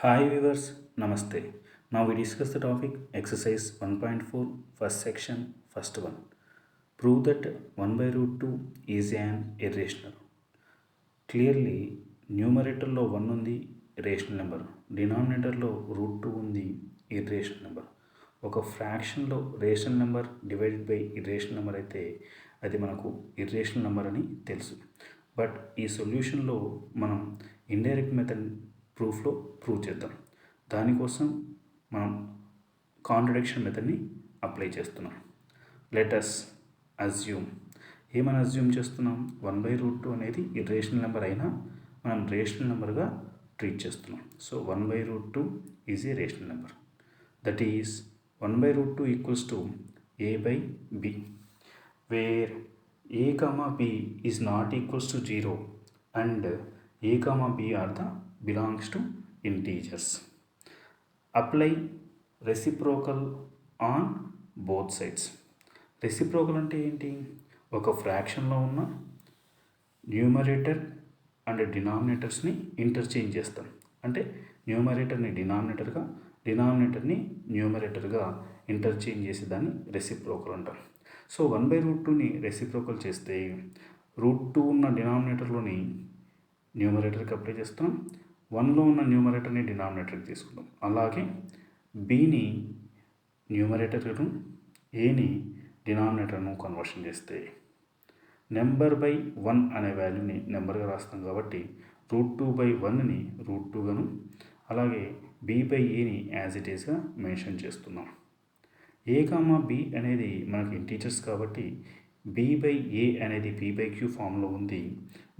Hi viewers, Namaste. Now we discuss the topic exercise 1.4 first section first one. Prove that 1 by root 2 is an irrational. Clearly న్యూమరేటర్లో 1 ఉంది rational number, డినామినేటర్లో route 2 ఉంది irrational number. ఒక ఫ్రాక్షన్లో rational number divided by irrational number అయితే అది మనకు irrational number అని తెలుసు. బట్ ఈ సొల్యూషన్లో మనం ఇండైరెక్ట్ మెథడ్ ప్రూఫ్లో ప్రూవ్ చేద్దాం. దానికోసం మనం కాంట్రడిక్షన్ మెథడ్ని అప్లై చేస్తున్నాం. లెటస్ అజ్యూమ్, ఏమని అజ్యూమ్ చేస్తున్నాం? 1 బై రూట్ 2 అనేది ఇర్రేషనల్ నెంబర్ అయినా మనం రేషనల్ నెంబర్గా ట్రీట్ చేస్తున్నాం. So 1 by root 2 is a rational number. That is 1 by root 2 equals to a by b, where a comma b is not equals to 0 and a comma b are the belongs to integers. Apply reciprocal on both sides. Reciprocal అంటే ఏంటి? ఒక ఫ్రాక్షన్లో ఉన్న numerator and డినామినేటర్స్ని interchange చేస్తాం. అంటే న్యూమరేటర్ని డినామినేటర్గా, డినామినేటర్ని న్యూమరేటర్గా interchange చేసేదాన్ని reciprocal అంటాం. So 1 by route 2ని reciprocal చేస్తే రూట్ 2 ఉన్న డినామినేటర్లోని న్యూమరేటర్కి అప్లై చేస్తాం, 1లో ఉన్న న్యూమరేటర్ని డినామినేటర్కి తీసుకుంటాం. అలాగే బీని న్యూమరేటర్ను, ఏని డినామినేటర్ను కన్వర్షన్ చేస్తే నెంబర్ బై 1 అనే వాల్యూని నెంబర్గా రాస్తాం కాబట్టి రూట్ 2 బై 1ని రూట్ 2గాను, అలాగే బి బై ఏని యాజ్ ఇట్ ఈస్గా మెన్షన్ చేస్తున్నాం. ఏ కామా బి అనేది మనకి ఇంటీజర్స్ కాబట్టి బి బై ఏ అనేది పి బై క్యూ ఫామ్లో ఉంది.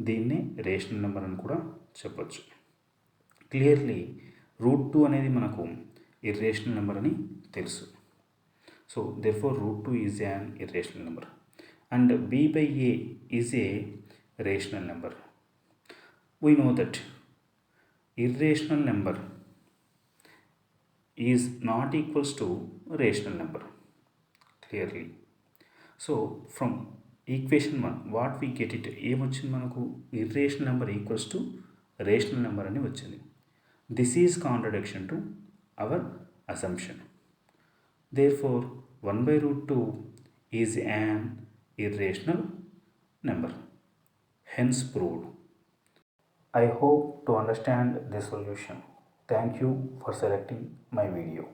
దీన్నే రేషనల్ నెంబర్ అని కూడా చెప్పచ్చు. క్లియర్లీ రూట్ 2 అనేది మనకు ఇర్రేషనల్ నెంబర్ అని తెలుసు. So therefore root 2 is an irrational number and b by a is a rational number. We know that irrational number is not equals to rational number clearly. So from equation 1 what we get it, ఏమొచ్చింది మనకు? irrational number equals to rational number అని వచ్చింది. This is contradiction to our assumption. Therefore 1 by root 2 is an irrational number, hence proved. I hope to understand the solution. Thank you for selecting my video.